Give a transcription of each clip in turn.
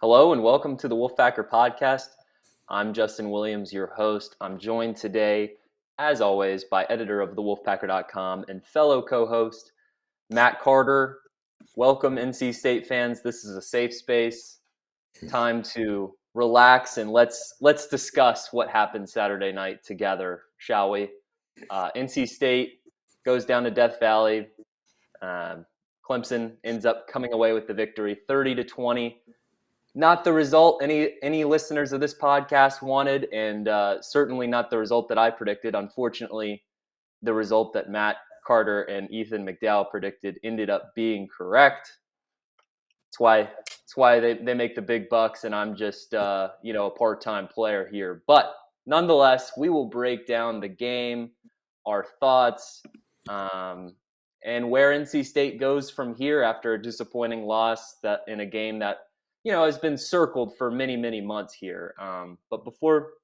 Hello and welcome to the Wolfpacker Podcast. I'm Justin Williams, your host. I'm joined today, as always, by editor of thewolfpacker.com and fellow co-host Matt Carter. Welcome, NC State fans. This is a safe space. Time to relax and let's discuss what happened Saturday night together, shall we? NC State goes down to Death Valley. Clemson ends up coming away with the victory, 30-20. Not the result any listeners of this podcast wanted, and certainly not the result that I predicted. Unfortunately, the result that Matt Carter and Ethan McDowell predicted ended up being correct. It's why they make the big bucks, and I'm just a part-time player here. But nonetheless, we will break down the game, our thoughts, and where NC State goes from here after a disappointing loss that in a game that has been circled for many, many months here. But before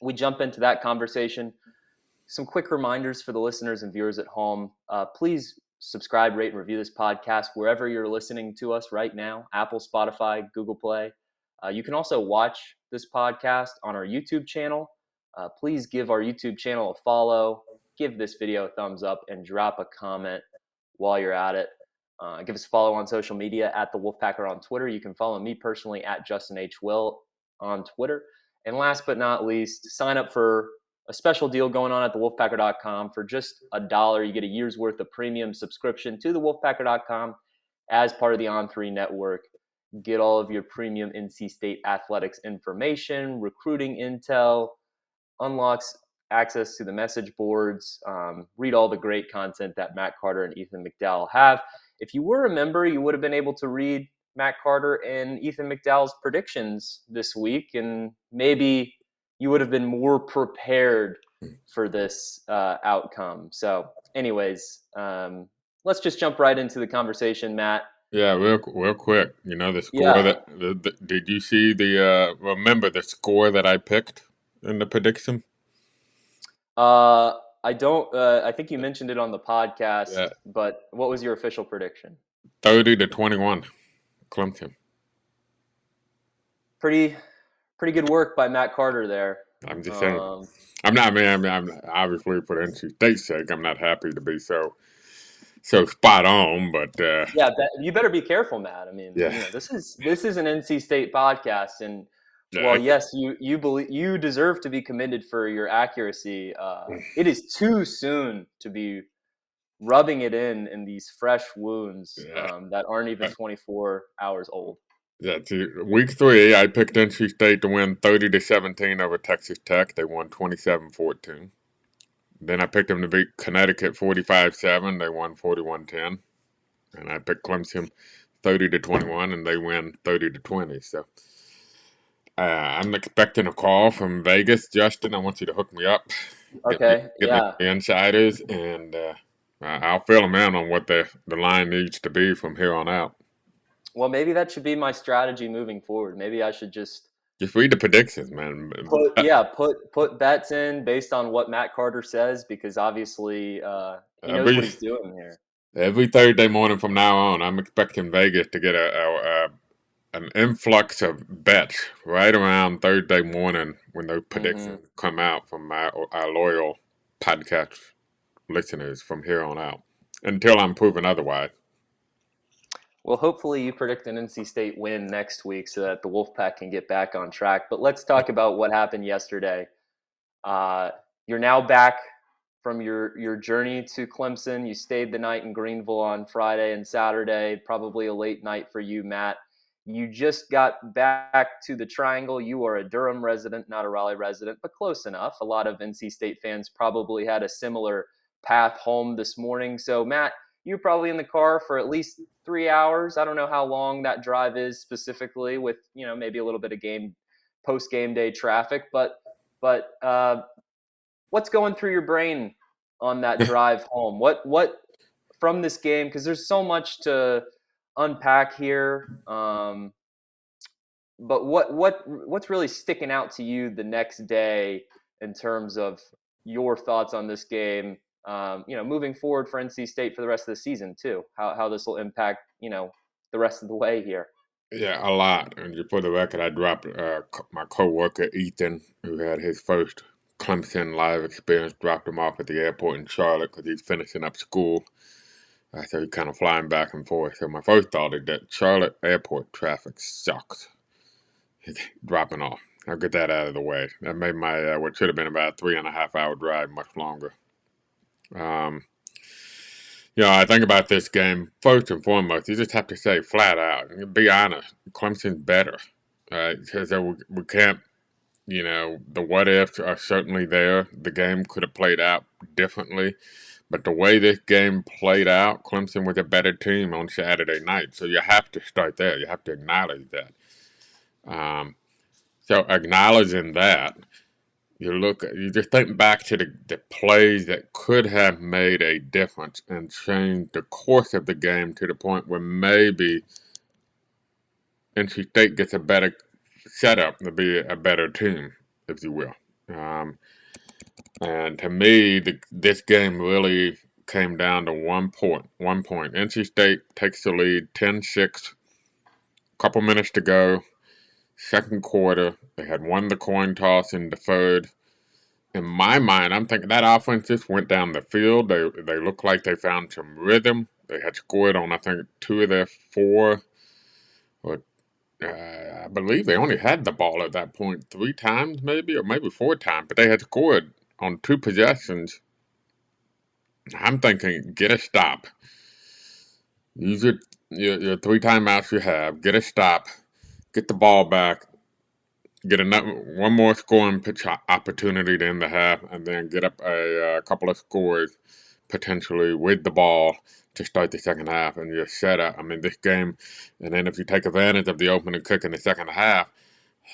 we jump into that conversation, some quick reminders for the listeners and viewers at home. Please subscribe, rate, and review this podcast wherever you're listening to us right now, Apple, Spotify, Google Play. You can also watch this podcast on our YouTube channel. Please give our YouTube channel a follow, give this video a thumbs up, and drop a comment while you're at it. Give us a follow on social media at the Wolfpacker on Twitter. You can follow me personally at Justin H. Will on Twitter. And last but not least, sign up for a special deal going on at thewolfpacker.com. For just $1, you get a year's worth of premium subscription to thewolfpacker.com as part of the On3 network. Get all of your premium NC State athletics information, recruiting intel, unlocks access to the message boards, read all the great content that Matt Carter and Ethan McDowell have. If you were a member, you would have been able to read Matt Carter and Ethan McDowell's predictions this week, and maybe you would have been more prepared for this outcome. So anyways, let's just jump right into the conversation, Matt. Yeah, real quick. The score did you see remember the score that I picked in the prediction? I don't. I think you mentioned it on the podcast, Yeah. But what was your official prediction? 30-21, Clemson. Pretty good work by Matt Carter there. I'm just saying. I'm obviously for NC State's sake, I'm not happy to be so spot on, but yeah, you better be careful, Matt. I mean, this is an NC State podcast, and well, yes, you deserve to be commended for your accuracy. It is too soon to be rubbing it in these fresh wounds that aren't even 24 hours old. Yeah, week 3, I picked NC State to win 30-17 over Texas Tech. They won 27-14. Then I picked them to beat Connecticut 45-7. They won 41-10. And I picked Clemson 30-21, and they win 30-20. So I'm expecting a call from Vegas. Justin, I want you to hook me up. Okay, get me the insiders, and I'll fill them in on what the line needs to be from here on out. Well, maybe that should be my strategy moving forward. Maybe I should just read the predictions, man. Put bets in based on what Matt Carter says, because obviously he knows what he's doing here. Every Thursday morning from now on, I'm expecting Vegas to get an influx of bets right around Thursday morning when those predictions come out from our loyal podcast listeners from here on out, until I'm proven otherwise. Well, hopefully you predict an NC State win next week so that the Wolfpack can get back on track. But let's talk about what happened yesterday. You're now back from your journey to Clemson. You stayed the night in Greenville on Friday and Saturday, probably a late night for you, Matt. You just got back to the Triangle. You are a Durham resident, not a Raleigh resident, but close enough. A lot of NC State fans probably had a similar path home this morning. So, Matt, you're probably in the car for at least 3 hours. I don't know how long that drive is specifically, with maybe a little bit of post-game day traffic. But what's going through your brain on that drive home? What from this game? Because there's so much to unpack here. But what's really sticking out to you the next day in terms of your thoughts on this game? Moving forward for NC State for the rest of the season too. How this will impact the rest of the way here. Yeah, a lot. And just for the record, I dropped my coworker Ethan, who had his first Clemson live experience, dropped him off at the airport in Charlotte because he's finishing up school. So he's kind of flying back and forth. So my first thought is that Charlotte airport traffic sucks. Dropping off. I'll get that out of the way. That made my what should have been about 3.5 hour drive much longer. Um, I think about this game first and foremost. You just have to say flat out, be honest. Clemson's better, right? So we can't. The what ifs are certainly there. The game could have played out differently, but the way this game played out, Clemson was a better team on Saturday night. So you have to start there. You have to acknowledge that. So acknowledging that, you just think back to the plays that could have made a difference and changed the course of the game to the point where maybe NC State gets a better setup to be a better team, if you will. And to me, this game really came down to 1 point. 1 point. NC State takes the lead 10-6, couple minutes to go. Second quarter, they had won the coin toss in the third. In my mind, I'm thinking that offense just went down the field. They looked like they found some rhythm. They had scored on, I think, 2 of their 4. Or I believe they only had the ball at that point 3 times, maybe, or maybe 4 times. But they had scored on 2 possessions. I'm thinking, get a stop. Use your 3 timeouts you have. Get a stop. Get the ball back. Get one more scoring pitch opportunity to end the half, and then get up a couple of scores potentially with the ball to start the second half, and you're set up. I mean, this game, and then if you take advantage of the opening kick in the second half,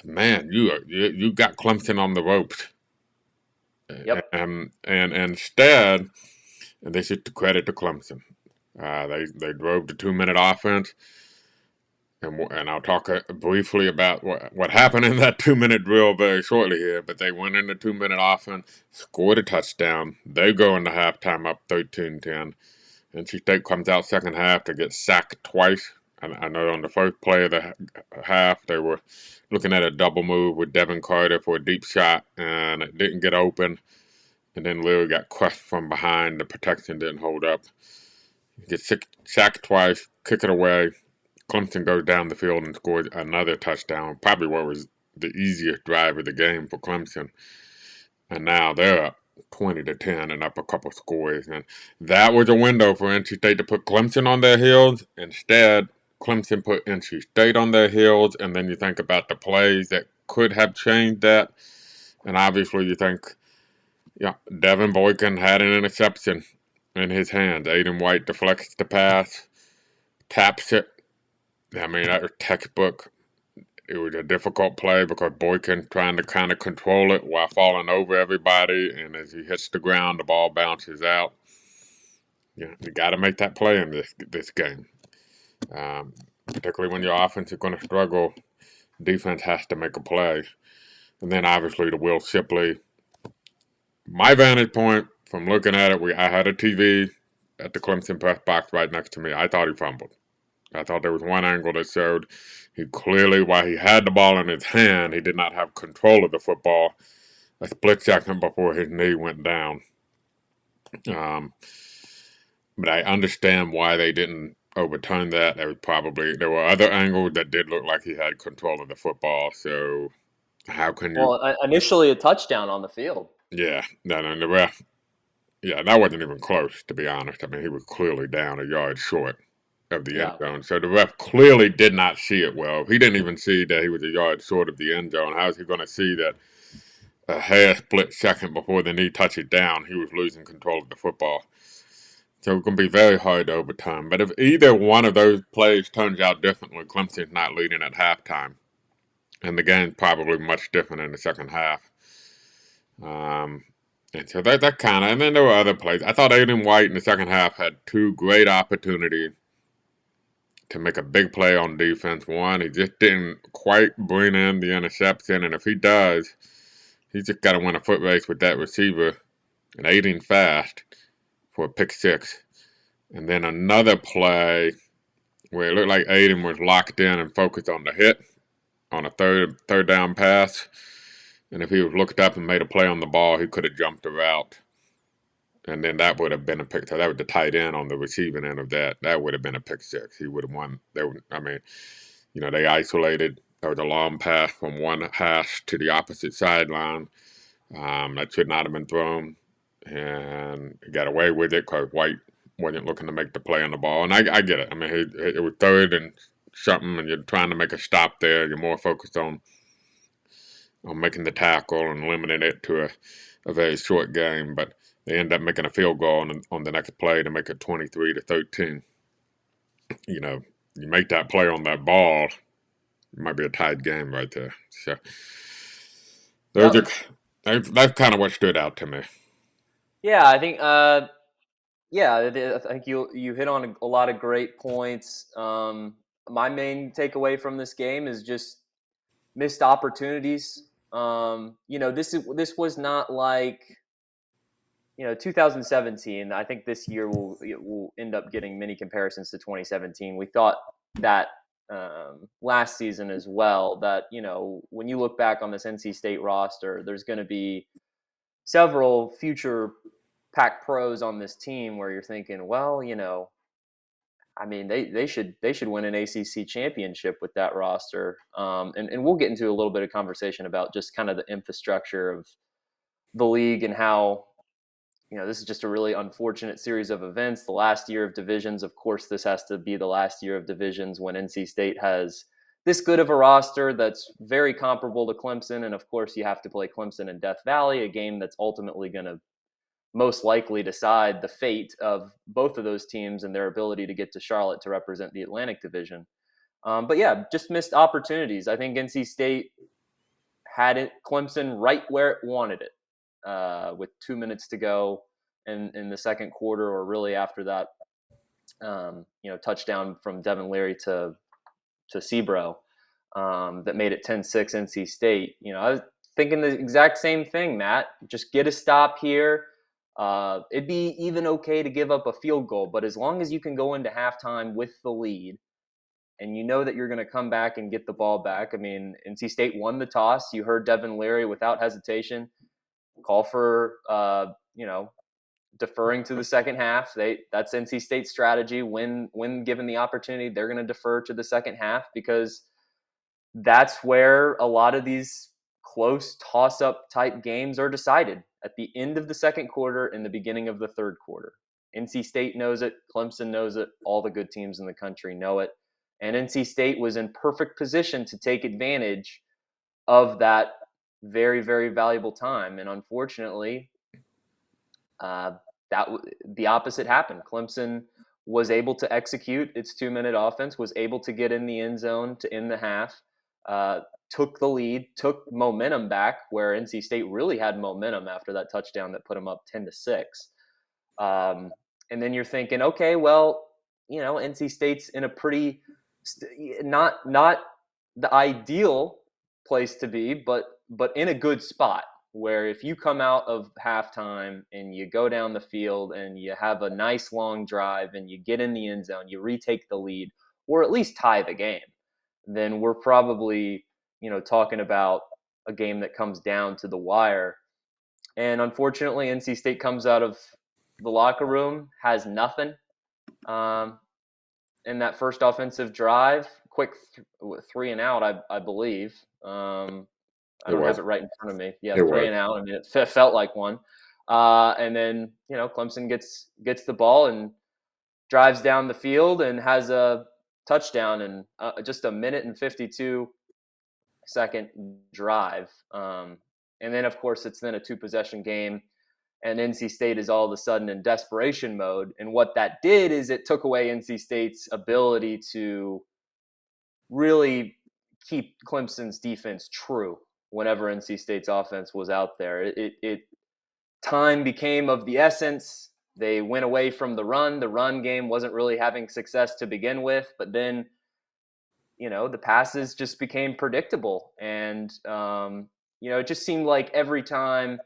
man, you got Clemson on the ropes. Yep. And instead, and this is the credit to Clemson. They drove the 2-minute offense. And I'll talk briefly about what happened in that 2-minute drill very shortly here. But they went in the 2-minute offense, scored a touchdown. They go into halftime up 13-10. NC State comes out second half to get sacked twice. And I know on the first play of the half, they were looking at a double move with Devin Carter for a deep shot, and it didn't get open. And then Lillard got crushed from behind. The protection didn't hold up. Get sacked twice, kick it away. Clemson goes down the field and scores another touchdown, probably what was the easiest drive of the game for Clemson. And now they're up 20-10 and up a couple scores. And that was a window for NC State to put Clemson on their heels. Instead, Clemson put NC State on their heels. And then you think about the plays that could have changed that. And obviously you think, Devin Boykin had an interception in his hands. Aiden White deflects the pass, taps it. I mean, that was textbook. It was a difficult play because Boykin trying to kind of control it while falling over everybody, and as he hits the ground, the ball bounces out. You got to make that play in this game. Particularly when your offense is going to struggle, defense has to make a play. And then obviously the Will Shipley. My vantage point from looking at it, I had a TV at the Clemson press box right next to me. I thought he fumbled. I thought there was one angle that showed he clearly, while he had the ball in his hand, he did not have control of the football a split second before his knee went down. But I understand why they didn't overturn that. There were other angles that did look like he had control of the football. So how can you? Well, initially a touchdown on the field. Yeah, the ref. Yeah, that wasn't even close, to be honest. I mean, he was clearly down a yard short of the end zone. So the ref clearly did not see it well. He didn't even see that he was a yard short of the end zone. How is he going to see that a hair split second before the knee touches down, he was losing control of the football? So it's going to be very hard to overturn. But if either one of those plays turns out differently, Clemson's not leading at halftime. And the game's probably much different in the second half. And so that kind of, and then there were other plays. I thought Aiden White in the second half had 2 great opportunities to make a big play on defense. One, he just didn't quite bring in the interception, and if he does, he's just got to win a foot race with that receiver and Aiden fast for a pick 6. And then another play where it looked like Aiden was locked in and focused on the hit on a third down pass. And if he was looked up and made a play on the ball, he could have jumped the route. And then that would have been a pick. So that was the tight end on the receiving end of that. That would have been a pick six. He would have won. They isolated. There was a long pass from one hash to the opposite sideline. That should not have been thrown. And he got away with it because White wasn't looking to make the play on the ball. And I get it. I mean, it was third and something, and you're trying to make a stop there. You're more focused on making the tackle and limiting it to a very short game. But they end up making a field goal on the next play to make it 23-13. You make that play on that ball, it might be a tied game right there. So that's kind of what stood out to me. Yeah, I think. I think you hit on a lot of great points. My main takeaway from this game is just missed opportunities. This was not like 2017. I think this year will end up getting many comparisons to 2017. We thought that last season as well, that when you look back on this NC State roster, there's going to be several future Pac pros on this team where you're thinking, well, I mean, they should win an ACC championship with that roster. And we'll get into a little bit of conversation about just kind of the infrastructure of the league and how, this is just a really unfortunate series of events. The last year of divisions, of course, this has to be the last year of divisions when NC State has this good of a roster that's very comparable to Clemson. And of course, you have to play Clemson in Death Valley, a game that's ultimately going to most likely decide the fate of both of those teams and their ability to get to Charlotte to represent the Atlantic Division. But yeah, just missed opportunities. I think NC State had Clemson right where it wanted it with 2 minutes to go in the second quarter, or really after that, touchdown from Devin Leary to Sebro that made it 10-6 NC State. I was thinking the exact same thing, Matt. Just get a stop here. It'd be even okay to give up a field goal, but as long as you can go into halftime with the lead and you know that you're going to come back and get the ball back. I mean, NC State won the toss. You heard Devin Leary without hesitation call for, deferring to the second half. That's NC State's strategy. When given the opportunity, they're going to defer to the second half because that's where a lot of these close toss-up type games are decided, at the end of the second quarter and the beginning of the third quarter. NC State knows it. Clemson knows it. All the good teams in the country know it. And NC State was in perfect position to take advantage of that very, very valuable time. And unfortunately, the opposite happened. Clemson was able to execute its 2-minute offense, was able to get in the end zone to end the half, took the lead, took momentum back where NC State really had momentum after that touchdown that put them up 10-6. And then you're thinking, okay, well, NC State's in a pretty not the ideal place to be, but in a good spot where if you come out of halftime and you go down the field and you have a nice long drive and you get in the end zone, you retake the lead or at least tie the game, then we're probably, talking about a game that comes down to the wire. And unfortunately, NC State comes out of the locker room, has nothing. In that first offensive drive, quick 3 and out, I believe. I don't have it right in front of me. Yeah, 3 and out. I mean, it felt like one. And then, Clemson gets the ball and drives down the field and has a touchdown in just a minute and 52-second drive. And then, of course, it's then a 2-possession game. And NC State is all of a sudden in desperation mode. And what that did is it took away NC State's ability to really keep Clemson's defense true whenever NC State's offense was out there. Time became of the essence. They went away from the run. The run game wasn't really having success to begin with, but then, the passes just became predictable. And, it just seemed like every time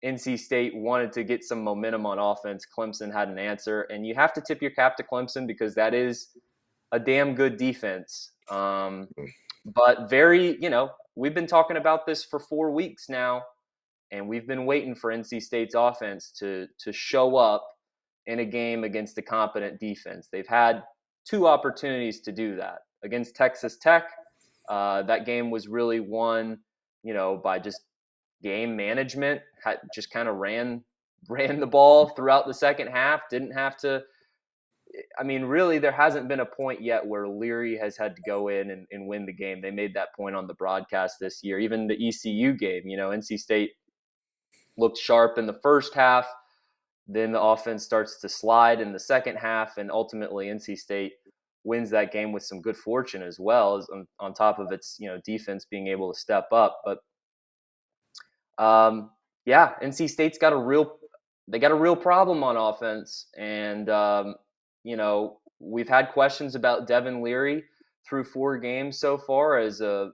NC State wanted to get some momentum on offense, Clemson had an answer. And you have to tip your cap to Clemson because that is a damn good defense. But very, we've been talking about this for 4 weeks now, and we've been waiting for NC State's offense to show up in a game against a competent defense. They've had 2 opportunities to do that against Texas Tech. That game was really won, by just game management. Just kind of ran the ball throughout the second half. Didn't have to. I mean, really, there hasn't been a point yet where Leary has had to go in and win the game. They made that point on the broadcast this year. Even the ECU game, NC State looked sharp in the first half. Then the offense starts to slide in the second half, and ultimately NC State wins that game with some good fortune as well, as on top of its defense being able to step up. But NC State's got a real problem on offense, and we've had questions about Devin Leary through 4 games so far as the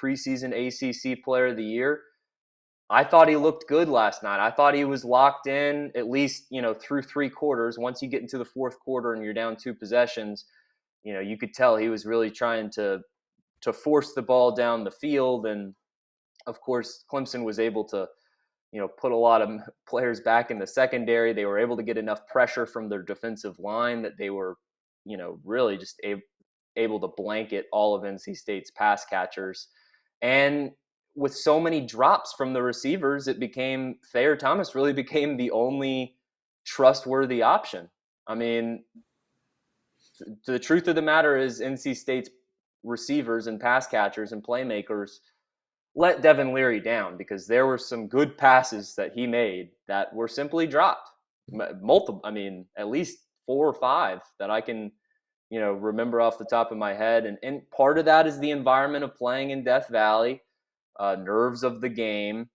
preseason ACC Player of the Year. I thought he looked good last night. I thought he was locked in at least, through 3 quarters. Once you get into the fourth quarter and you're down 2 possessions, you could tell he was really trying to force the ball down the field. And of course, Clemson was able to, put a lot of players back in the secondary. They were able to get enough pressure from their defensive line that they were, really just able to blanket all of NC State's pass catchers. And with so many drops from the receivers, Thayer Thomas really became the only trustworthy option. I mean, the truth of the matter is NC State's receivers and pass catchers and playmakers let Devin Leary down, because there were some good passes that he made that were simply dropped. Multiple, at least 4 or 5 that I can, remember off the top of my head. And part of that is the environment of playing in Death Valley, nerves of the game.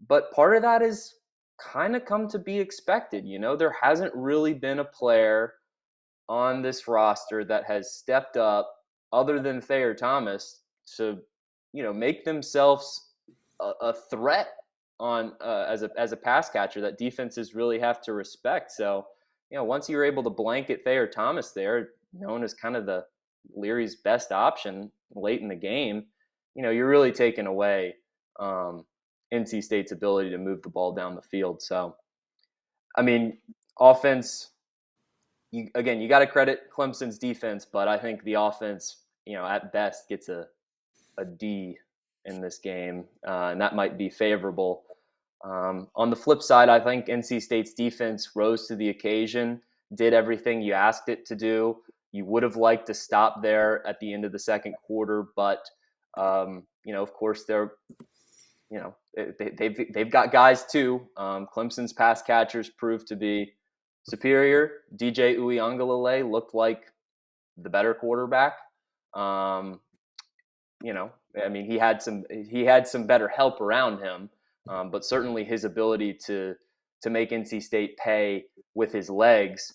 But part of that is kind of come to be expected. There hasn't really been a player on this roster that has stepped up other than Thayer Thomas to, make themselves a threat on as a pass catcher that defenses really have to respect. So, once you're able to blanket Thayer Thomas there, known as kind of the Leary's best option late in the game, you're really taking away NC State's ability to move the ball down the field. So, offense, you got to credit Clemson's defense, but I think the offense, at best gets a D in this game, and that might be favorable. On the flip side, I think NC State's defense rose to the occasion, did everything you asked it to do. You would have liked to stop there at the end of the second quarter, but of course they've got guys too. Clemson's pass catchers proved to be superior. DJ Uiagalelei looked like the better quarterback. He had some better help around him, but certainly his ability to make NC State pay with his legs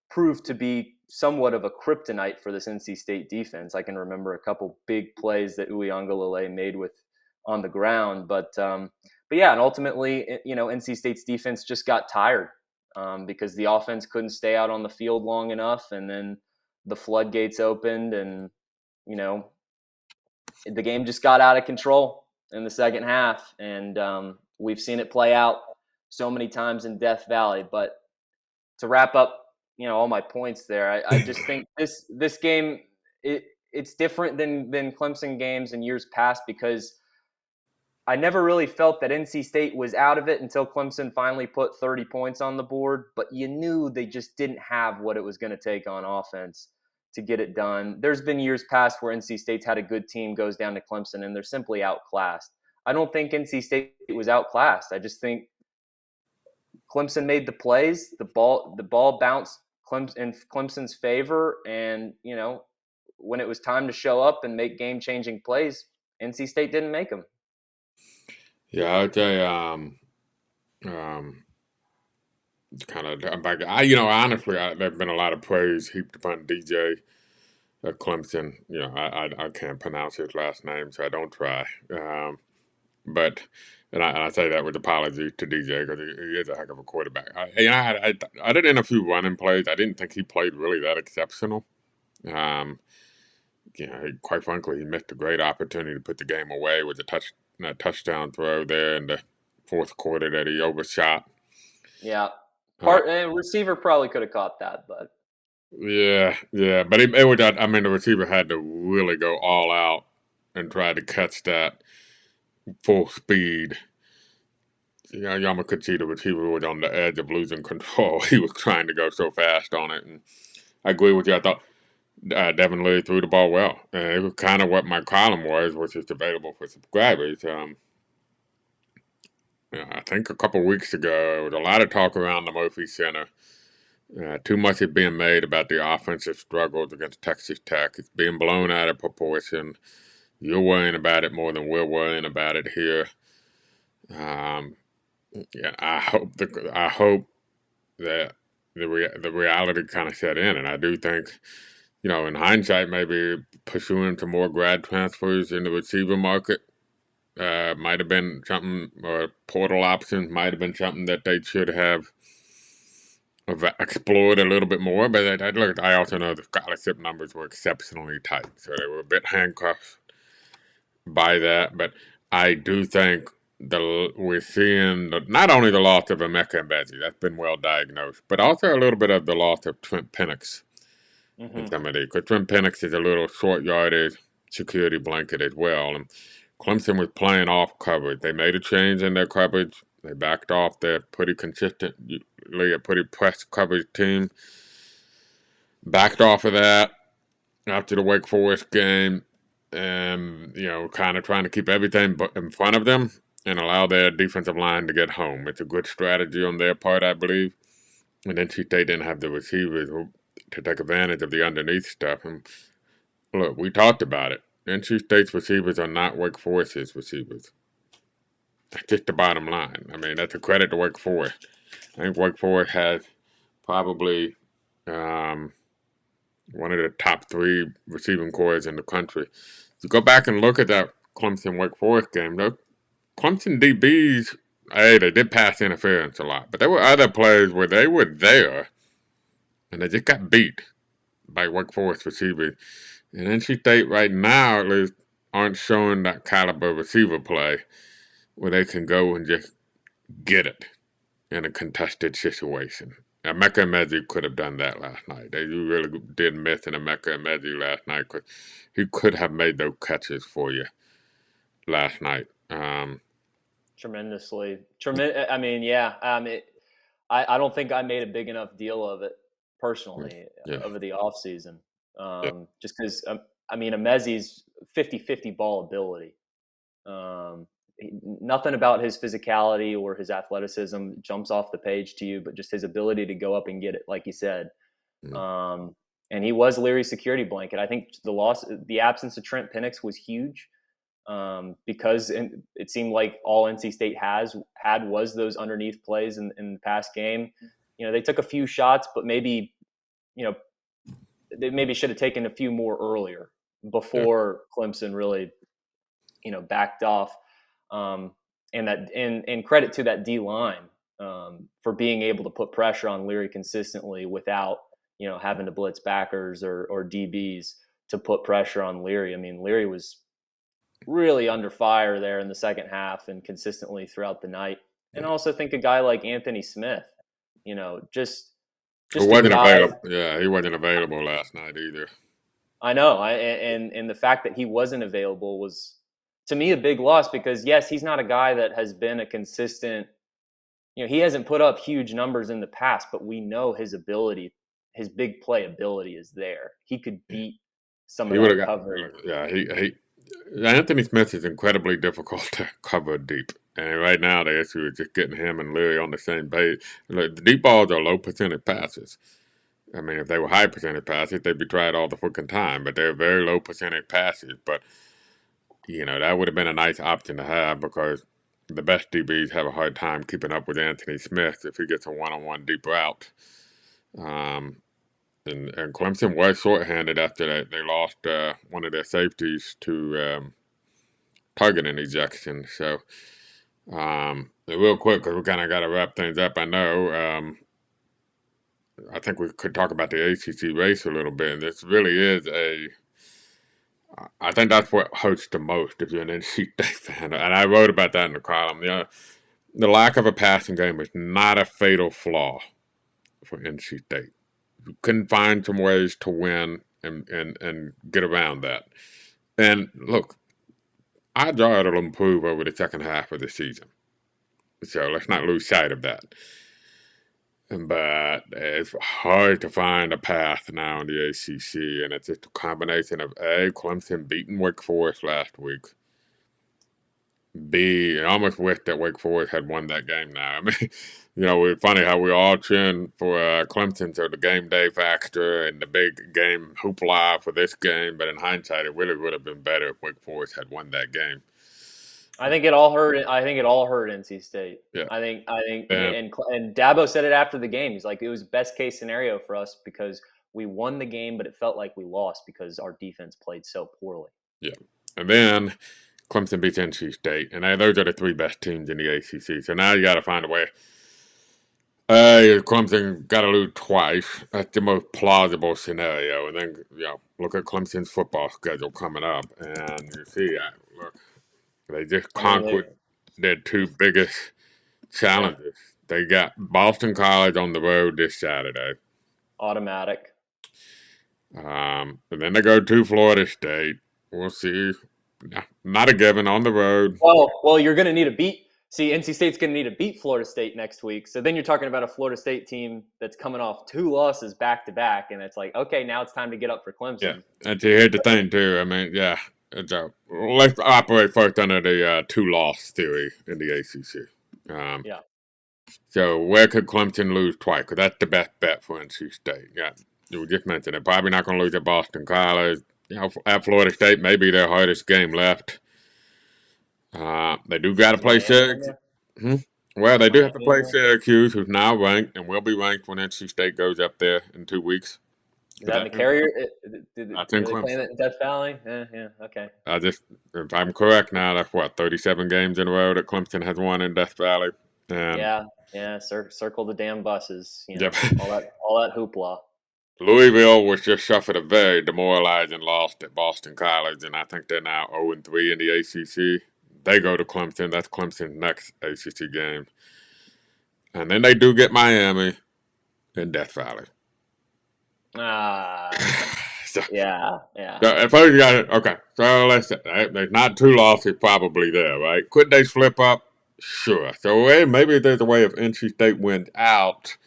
proved to be somewhat of a kryptonite for this NC State defense. I can remember a couple big plays that Uiagalelei made on the ground, but yeah, and ultimately, NC State's defense just got tired because the offense couldn't stay out on the field long enough, and then the floodgates opened, and the game just got out of control in the second half, and we've seen it play out so many times in Death Valley. But to wrap up, all my points there, I just think this game, it's different than Clemson games in years past, because I never really felt that NC State was out of it until Clemson finally put 30 points on the board, but you knew they just didn't have what it was going to take on offense to get it done. There's been years past where NC State's had a good team, goes down to Clemson, and they're simply outclassed. I don't think NC State was outclassed. I just think Clemson made the plays. The ball bounced in Clemson's favor, and when it was time to show up and make game-changing plays, NC State didn't make them. Yeah, I'd say honestly, there've been a lot of praise heaped upon DJ at Clemson. I can't pronounce his last name, so I don't try. But I say that with apology to DJ, because he is a heck of a quarterback. I did in a few running plays. I didn't think he played really that exceptional. Quite frankly, he missed a great opportunity to put the game away with a touchdown throw there in the fourth quarter that he overshot. Yeah, Uh, receiver probably could have caught that, but yeah, but it was. I mean, the receiver had to really go all out and try to catch that full speed. Yama could see the receiver was on the edge of losing control. He was trying to go so fast on it, and I agree with you. I thought Devin Leary threw the ball well. It was kind of what my column was, which is available for subscribers. I think a couple weeks ago, there was a lot of talk around the Murphy Center. Too much is being made about the offensive struggles against Texas Tech. It's being blown out of proportion. You're worrying about it more than we're worrying about it here. I hope that the reality kind of set in, and I do think, in hindsight, maybe pursuing some more grad transfers in the receiver market might have been something, or portal options might have been something that they should have explored a little bit more. But I also know the scholarship numbers were exceptionally tight, so they were a bit handcuffed by that. But I do think we're seeing not only the loss of Emeka and Bezzy, that's been well diagnosed, but also a little bit of the loss of Trent Penix in some of these. Because Trent Penix is a little short yardage security blanket as well. And Clemson was playing off coverage. They made a change in their coverage. They backed off. They're pretty consistently a pretty press coverage team. Backed off of that after the Wake Forest game, and kind of trying to keep everything in front of them and allow their defensive line to get home. It's a good strategy on their part, I believe. And NC State didn't have the receivers to take advantage of the underneath stuff. And look, we talked about it. NC State's receivers are not Wake Forest's receivers. That's just the bottom line. I mean, that's a credit to Wake Forest. I think Wake Forest has probably one of the top 3 receiving corps in the country. If you go back and look at that Clemson Wake Forest game, though, Clemson DBs, hey, they did pass interference a lot, but there were other plays where they were there and they just got beat by Wake Forest receivers. And NC State right now, at least, aren't showing that caliber receiver play where they can go and just get it in a contested situation. Emeka and Mezzi could have done that last night. They really did miss in Emeka and Mezzi last night because he could have made those catches for you last night. tremendously. I mean, yeah. I don't think I made a big enough deal of it personally over the offseason. Just because, I mean, Amezi's 50-50 ball ability. Nothing about his physicality or his athleticism jumps off the page to you, but just his ability to go up and get it, like you said. And he was Leary's security blanket. I think the absence of Trent Penix was huge because it seemed like all NC State had was those underneath plays in the past game. They took a few shots, but maybe, they maybe should have taken a few more earlier before Clemson really, backed off. And credit to that D line for being able to put pressure on Leary consistently without, having to blitz backers or DBs to put pressure on Leary. I mean, Leary was really under fire there in the second half and consistently throughout the night. And I also think a guy like Anthony Smith, just wasn't available. Yeah, he wasn't available last night either. I know. And the fact that he wasn't available was, to me, a big loss because, yes, he's not a guy that has been a consistent, he hasn't put up huge numbers in the past, but we know his ability, his big play ability is there. He could beat some of that coverage. Anthony Smith is incredibly difficult to cover deep. And right now, the issue is just getting him and Leary on the same page. The deep balls are low percentage passes. I mean, if they were high percentage passes, they'd be tried all the fucking time. But they're very low percentage passes. But, that would have been a nice option to have because the best DBs have a hard time keeping up with Anthony Smith if he gets a one-on-one deep route. And Clemson was shorthanded after that. They lost one of their safeties to target and ejection. So, real quick, because we kind of got to wrap things up. I know I think we could talk about the ACC race a little bit. And this really is I think that's what hurts the most if you're an NC State fan. And I wrote about that in the column. The lack of a passing game is not a fatal flaw for NC State. You couldn't find some ways to win and get around that. And look, I draw it'll improve over the second half of the season. So let's not lose sight of that. But it's hard to find a path now in the ACC, and it's just a combination of A, Clemson beating Wake Forest last week. B, I almost wish that Wake Forest had won that game now. I mean, it's funny how we all cheering for Clemson, so the game day factor and the big game hoopla for this game, but in hindsight, it really would have been better if Wake Forest had won that game. I think it all hurt. I think it all hurt NC State. Yeah. I think, and Dabo said it after the game. He's like, it was best case scenario for us because we won the game, but it felt like we lost because our defense played so poorly. Yeah, and then Clemson beats NC State, and those are the three best teams in the ACC. So now you got to find a way. Clemson got to lose twice. That's the most plausible scenario. And then, look at Clemson's football schedule coming up, and you see, look, they just conquered their two biggest challenges. Yeah. They got Boston College on the road this Saturday. Automatic. And then they go to Florida State. We'll see. Not a given on the road. Well, you're going to need a beat. See, NC State's going to need to beat Florida State next week. So then you're talking about a Florida State team that's coming off 2 losses back to back, and it's like, okay, now it's time to get up for Clemson. Yeah, and here's the thing too. I mean, let's operate first under the 2-loss theory in the ACC. So where could Clemson lose twice? Because that's the best bet for NC State. Yeah, you just mentioned it. Probably not going to lose at Boston College. At Florida State, maybe their hardest game left. They do got to play Syracuse. Well, they do have to play Syracuse, who's now ranked and will be ranked when NC State goes up there in 2 weeks. Is that in the Carrier? That's in Clemson. Playing it in Death Valley? Yeah, okay. If I'm correct now, that's 37 games in a row that Clemson has won in Death Valley. And circle the damn buses. Yep. all that hoopla. Louisville was just suffered a very demoralizing loss at Boston College, and I think they're now 0-3 in the ACC. They go to Clemson. That's Clemson's next ACC game. And then they do get Miami in Death Valley. So, yeah. So at first you got it. Okay, so let's say there's not 2 losses probably there, right? Could they slip up? Sure. So maybe there's a way if NC State wins out,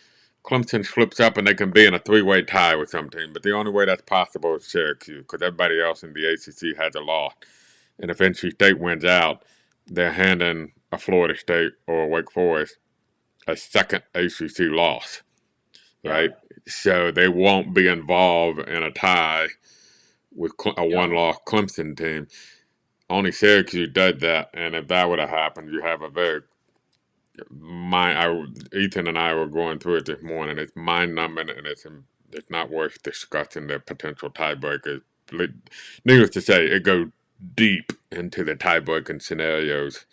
Clemson slips up and they can be in a 3-way tie with some team. But the only way that's possible is Syracuse because everybody else in the ACC has a loss. And if NC State wins out, they're handing a Florida State or Wake Forest a second ACC loss, right? Yeah. So they won't be involved in a tie with a one-loss Clemson team. Only Syracuse does that, and if that would have happened, you have a very Ethan and I were going through it this morning. It's mind-numbing, and it's not worth discussing the potential tiebreakers. Needless to say, it goes deep into the tie-breaking scenarios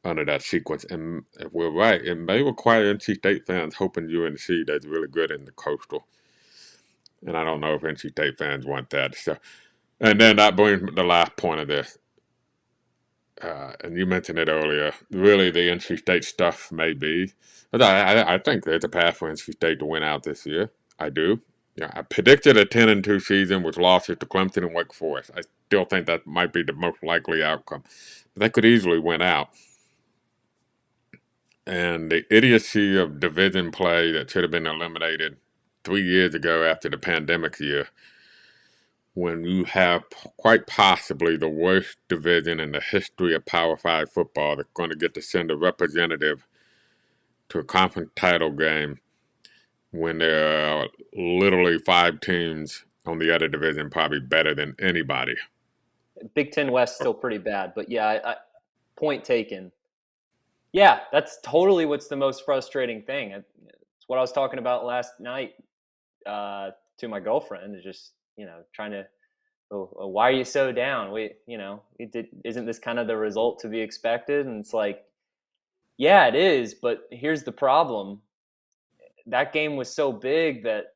under that sequence. And if we're right, it may require NC State fans hoping UNC does really good in the Coastal. And I don't know if NC State fans want that. So, and then that brings me to the last point of this. And you mentioned it earlier. Really, the NC State stuff may be. But I think there's a path for NC State to win out this year. I do. Yeah, I predicted a 10-2 season with losses to Clemson and Wake Forest. I still think that might be the most likely outcome. But they could easily win out. And the idiocy of division play that should have been eliminated 3 years ago after the pandemic year, when you have quite possibly the worst division in the history of Power 5 football that's going to get to send a representative to a conference title game when there are literally 5 teams on the other division probably better than anybody. Big Ten West still pretty bad, but yeah, point taken. Yeah, that's totally what's the most frustrating thing. It's what I was talking about last night to my girlfriend, is just, trying to, why are you so down? Isn't this kind of the result to be expected? And it's like, yeah, it is, but here's the problem. that game was so big that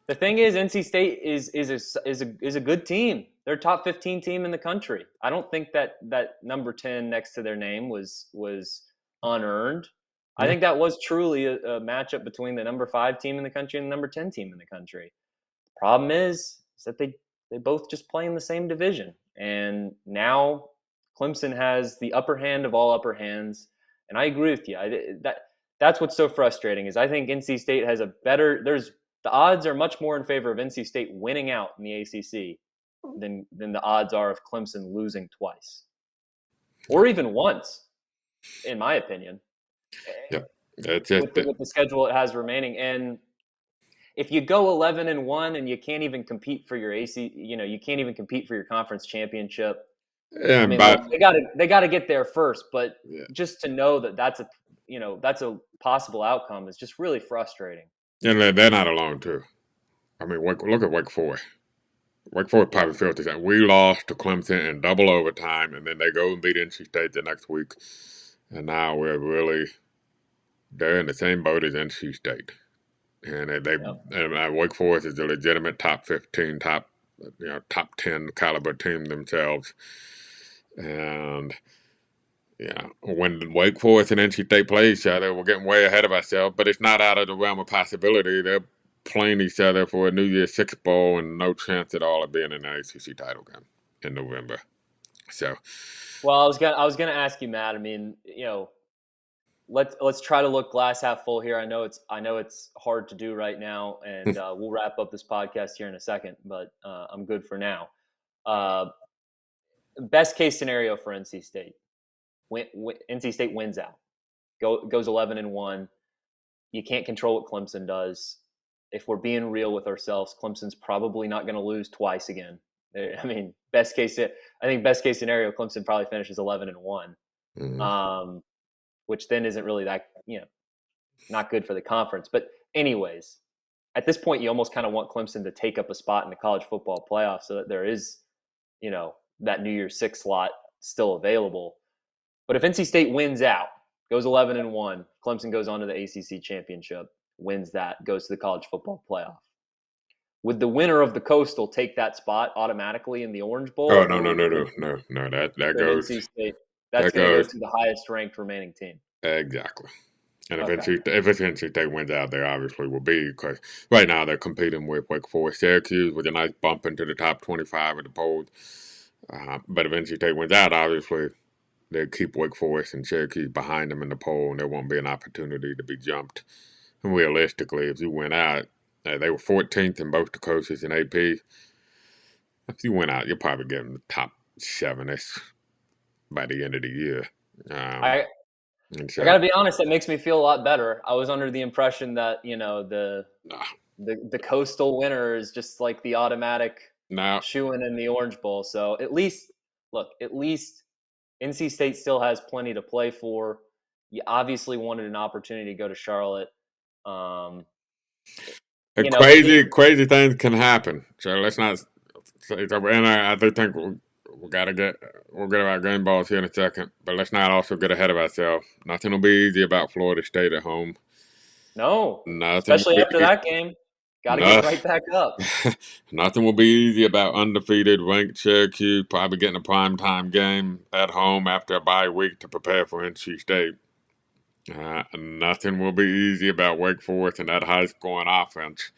the thing is, NC State is a good team. They're a top 15 team in the country. I don't think that number 10 next to their name was unearned. I Yeah. think that was truly a matchup between the number 5 team in the country and the number 10 team in the country. The problem is that they both just play in the same division, and now Clemson has the upper hand of all upper hands. And I agree with you. That's what's so frustrating is I think NC State has a better. The odds are much more in favor of NC State winning out in the ACC than the odds are of Clemson losing twice, or even once, in my opinion. Yeah. That's it. With the schedule it has remaining, and if you go 11-1 and you can't even compete for your you can't even compete for your conference championship. I And mean, but look, they got to get there first, but yeah. just to know that that's a possible outcome is just really frustrating. And they're not alone too. I mean, look at Wake Forest. Wake Forest probably felt this out. We lost to Clemson in double overtime, and then they go and beat NC State the next week. And now they're in the same boat as NC State. And Wake Forest is a legitimate top 15, top 10 caliber team themselves. And when Wake Forest and NC State play each other, we're getting way ahead of ourselves, but it's not out of the realm of possibility. They're playing each other for a New Year's Six Bowl and no chance at all of being in the ACC title game in November. So, well, I was gonna ask you, Matt. I mean, let's try to look glass half full here. I know it's hard to do right now, and we'll wrap up this podcast here in a second. But I'm good for now. Best case scenario for NC State: NC State wins out, goes 11-1. You can't control what Clemson does. If we're being real with ourselves, Clemson's probably not going to lose twice again. I mean, I think best case scenario, Clemson probably finishes 11-1, which then isn't really that not good for the conference. But anyways, at this point, you almost kind of want Clemson to take up a spot in the college football playoff so that there is, that New Year's Six slot still available. But if NC State wins out, goes 11-1, Clemson goes on to the ACC championship, wins that, goes to the college football playoff. Would the winner of the Coastal take that spot automatically in the Orange Bowl? oh no. That goes. NC State, that's going to go to the highest ranked remaining team. Exactly. And Okay. if NC State wins out, they obviously will be, because right now they're competing with Wake Forest, Syracuse, with a nice bump into the top 25 of the polls. But if NC State wins out, obviously they'll keep Wake Forest and Syracuse behind them in the poll, and there won't be an opportunity to be jumped. And realistically, if you win out, they were 14th in both the coaches in AP. If you win out, you'll probably get them the top 7-ish by the end of the year. I got to be honest, that makes me feel a lot better. I was under the impression that, the Coastal winner is just like the automatic shoo-in in the Orange Bowl. So at least NC State still has plenty to play for. You obviously wanted an opportunity to go to Charlotte. Crazy things can happen. So let's not say. And I do think we'll get our game balls here in a second, but let's not also get ahead of ourselves. Nothing will be easy about Florida State at home. No, especially after that game. Got to get right back up. Nothing will be easy about undefeated ranked Syracuse probably getting a primetime game at home after a bye week to prepare for NC State. Nothing will be easy about Wake Forest and that high-scoring offense.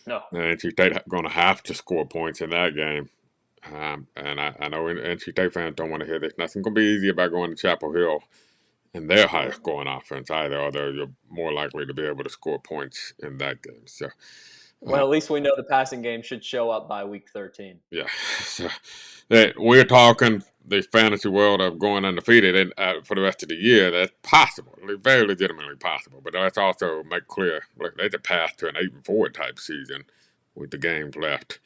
No. NC State going to have to score points in that game. And I know NC State fans don't want to hear this. Nothing going to be easy about going to Chapel Hill and their high-scoring offense either, although you're more likely to be able to score points in that game. So, well, at least we know the passing game should show up by week 13. Yeah. So, we're talking the fantasy world of going undefeated for the rest of the year. That's possible, very legitimately possible. But let's also make clear, look, there's a path to an 8-4 type season with the games left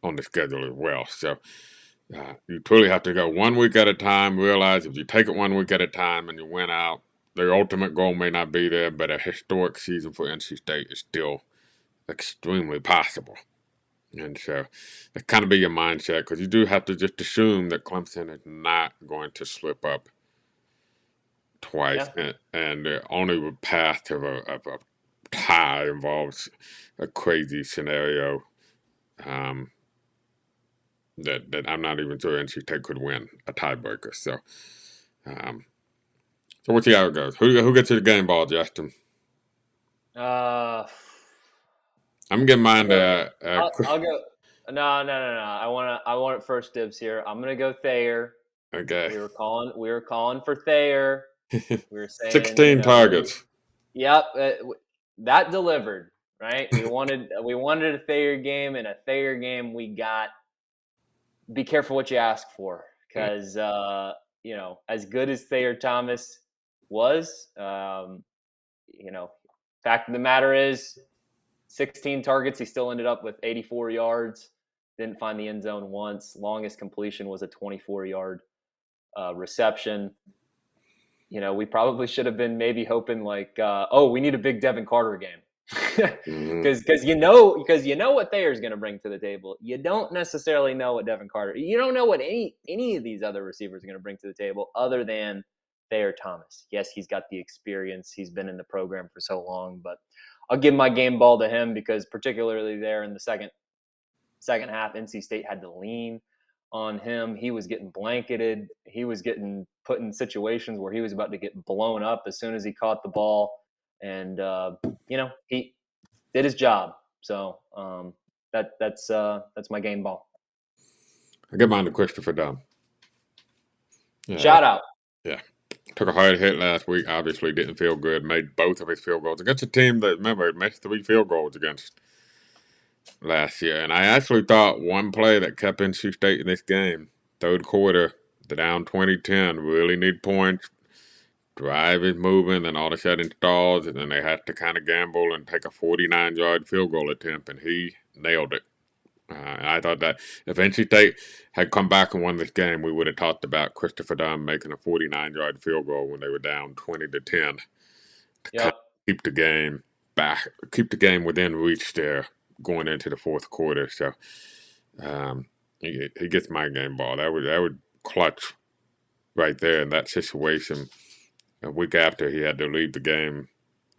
on the schedule as well. So you truly have to go 1 week at a time. Realize if you take it 1 week at a time and you win out, the ultimate goal may not be there, but a historic season for NC State is still extremely possible. And so that kind of be your mindset, because you do have to just assume that Clemson is not going to slip up twice, Yeah. and the only path of a tie involves a crazy scenario that I'm not even sure NC State could win a tiebreaker. Um, so we'll see how it goes. Who gets you the game ball, Justin? Uh, I'm getting I'll mine go. to. I'll go. No. I want it first dibs here. I'm gonna go Thayer. Okay. We were calling for Thayer. We were saying, 16 targets. yep, that delivered, right? We wanted a Thayer game, and a Thayer game we got. Be careful what you ask for, because as good as Thayer Thomas was, fact of the matter is, 16 targets, he still ended up with 84 yards. Didn't find the end zone once. Longest completion was a 24-yard reception. We probably should have been maybe hoping we need a big Devin Carter game. Because you know what Thayer's going to bring to the table. You don't necessarily know what Devin Carter. You don't know what any of these other receivers are going to bring to the table, other than Thayer Thomas. Yes, he's got the experience. He's been in the program for so long, but I'll give my game ball to him, because particularly there in the second half, NC State had to lean on him. He was getting blanketed. He was getting put in situations where he was about to get blown up as soon as he caught the ball, and he did his job. So that's my game ball. I get mine to Christopher Dunn. Yeah, Shout out. Yeah. Took a hard hit last week. Obviously didn't feel good. Made both of his field goals against a team that, remember, made 3 field goals against last year. And I actually thought one play that kept NC State in this game, third quarter, the down 20-10, really need points. Drive is moving, and all of a sudden stalls, and then they have to kind of gamble and take a 49-yard field goal attempt, and he nailed it. And I thought that if NC State had come back and won this game, we would have talked about Christopher Dunn making a 49-yard field goal when they were down 20-10 to kind of keep the game back, keep the game within reach there going into the fourth quarter. So he gets my game ball. That would clutch right there in that situation. A week after he had to leave the game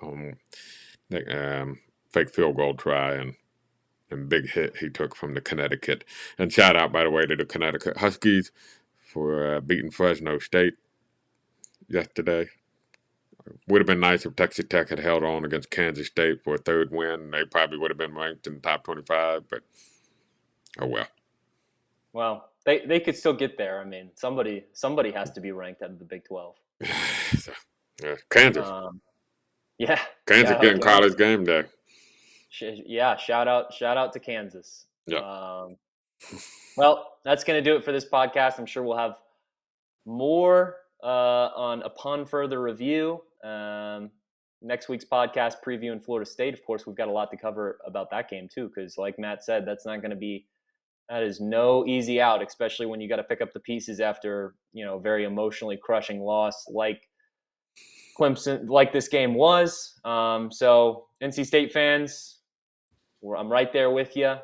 on fake field goal try and big hit he took from the Connecticut. And shout out, by the way, to the Connecticut Huskies for beating Fresno State yesterday. Would have been nice if Texas Tech had held on against Kansas State for a third win. They probably would have been ranked in the top 25, but oh well. Well, they could still get there. I mean, somebody has to be ranked out of the Big 12. So, Kansas. Kansas getting college game day. Yeah, shout out to Kansas. Yeah. Well, that's going to do it for this podcast. I'm sure we'll have more upon further review. Next week's podcast preview in Florida State. Of course, we've got a lot to cover about that game too, because like Matt said, that is no easy out, especially when you got to pick up the pieces after a very emotionally crushing loss like Clemson, like this game was. So NC State fans, I'm right there with you.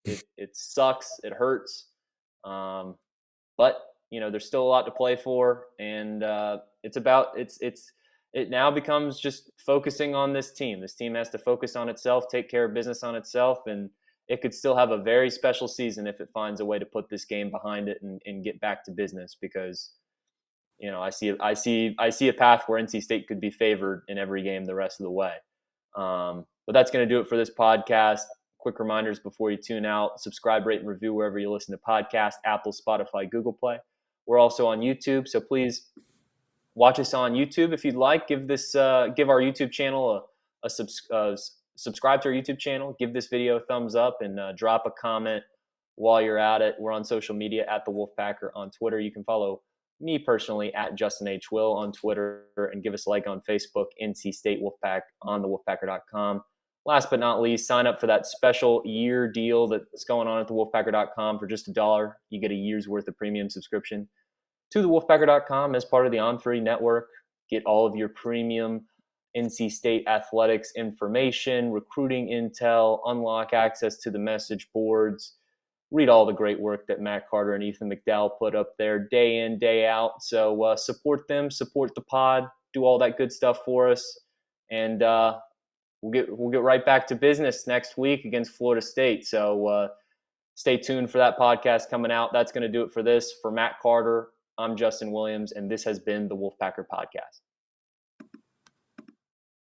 It sucks. It hurts. But there's still a lot to play for, and it now becomes just focusing on this team. This team has to focus on itself, take care of business on itself, and it could still have a very special season if it finds a way to put this game behind it and get back to business, because I see a path where NC State could be favored in every game the rest of the way. But that's going to do it for this podcast. Quick reminders before you tune out: subscribe, rate, and review wherever you listen to podcasts, Apple, Spotify, Google Play. We're also on YouTube, so please watch us on YouTube if you'd like. Give our YouTube channel subscribe to our YouTube channel. Give this video a thumbs up, and drop a comment while you're at it. We're on social media at the Wolfpacker on Twitter. You can follow me personally at Justin H. Will on Twitter, and give us a like on Facebook, NC State Wolfpack on the Wolfpacker.com. Last but not least, sign up for that special year deal that's going on at the Wolfpacker.com for just $1. You get a year's worth of premium subscription to the Wolfpacker.com as part of the On3 network. Get all of your premium NC State athletics information, recruiting intel, unlock access to the message boards, read all the great work that Matt Carter and Ethan McDowell put up there day in, day out. So support them, support the pod, do all that good stuff for us. And we'll get right back to business next week against Florida State. So stay tuned for that podcast coming out. That's going to do it for this. For Matt Carter, I'm Justin Williams, and this has been the Wolfpacker Podcast.